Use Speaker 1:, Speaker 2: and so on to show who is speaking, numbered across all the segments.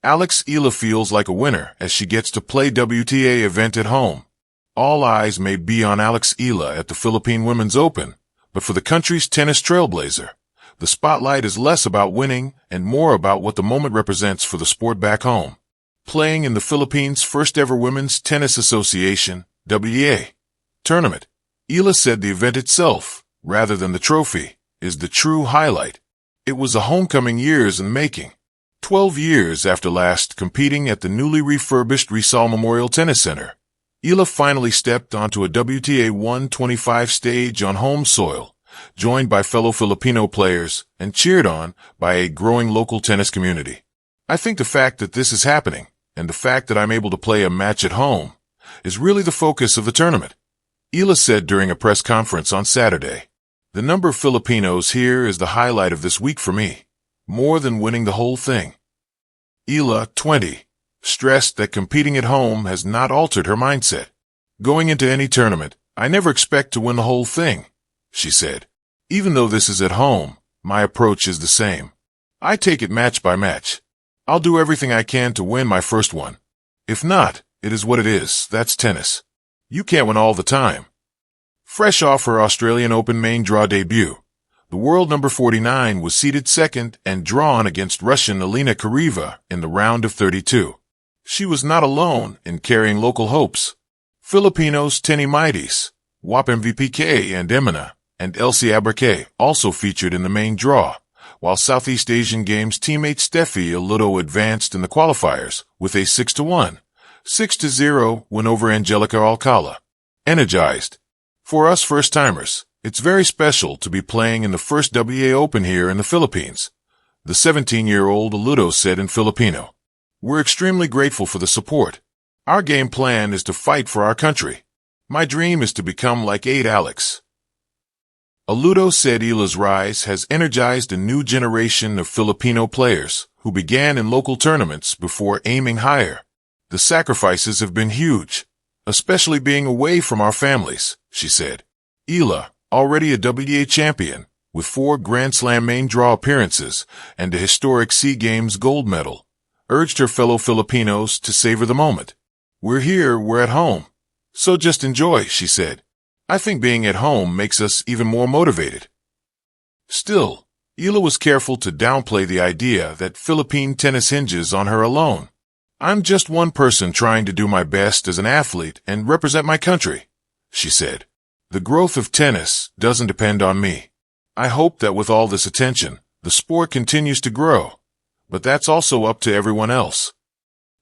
Speaker 1: Eala feels like a winner as she gets to play WTA event at home. All eyes may be on Eala at the Philippine Women's Open, but for the country's tennis trailblazer, the spotlight is less about winning and more about what the moment represents for the sport back home. Playing in the Philippines' first ever Women's Tennis Association, WTA, tournament, Eala said the event itself, rather than the trophy, is the true highlight. It was a homecoming years in the making. 12 years after last competing at the newly refurbished Rizal Memorial Tennis Center, Eala finally stepped onto a WTA 125 stage on home soil, joined by fellow Filipino players and cheered on by a growing local tennis community. I think the fact that this is happening, and the fact that I'm able to play a match at home, is really the focus of the tournament, Eala said during a press conference on Saturday. The number of Filipinos here is the highlight of this week for me, more than winning the whole thing. Eala, 20, stressed that competing at home has not altered her mindset. Going into any tournament, I never expect to win the whole thing, she said. Even though this is at home, my approach is the same. I take it match by match. I'll do everything I can to win my first one. If not, it is what it is. That's tennis. You can't win all the time. Fresh off her Australian Open main draw debut, the world number 49 was seeded second and drawn against Russian Elena Kareva in the round of 32. She was not alone in carrying local hopes. Filipinos Tenny Mighties, WAP MVP K and Emina, and Elsie Aberque also featured in the main draw, while Southeast Asian Games teammate Steffi Aludo advanced in the qualifiers with a 6-1, 6-0 win over Angelica Alcala. Energized. For us first-timers, it's very special to be playing in the first WTA Open here in the Philippines, the 17-year-old Aludo said in Filipino. We're extremely grateful for the support. Our game plan is to fight for our country. My dream is to become like Alex. Aludo said Eala's rise has energized a new generation of Filipino players who began in local tournaments before aiming higher. The sacrifices have been huge, especially being away from our families, she said. Eala, already a WTA champion, with 4 Grand Slam main draw appearances and a historic SEA Games gold medal, urged her fellow Filipinos to savor the moment. We're here, we're at home. So just enjoy, she said. I think being at home makes us even more motivated. Still, Eala was careful to downplay the idea that Philippine tennis hinges on her alone. I'm just one person trying to do my best as an athlete and represent my country, she said. The growth of tennis doesn't depend on me. I hope that with all this attention, the sport continues to grow. But that's also up to everyone else.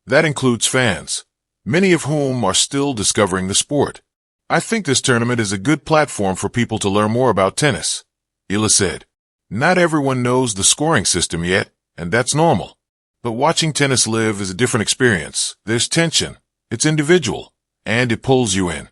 Speaker 1: That includes fans, many of whom are still discovering the sport. I think this tournament is a good platform for people to learn more about tennis, Eala said. Not everyone knows the scoring system yet, and that's normal. But watching tennis live is a different experience. There's tension, it's individual, and it pulls you in.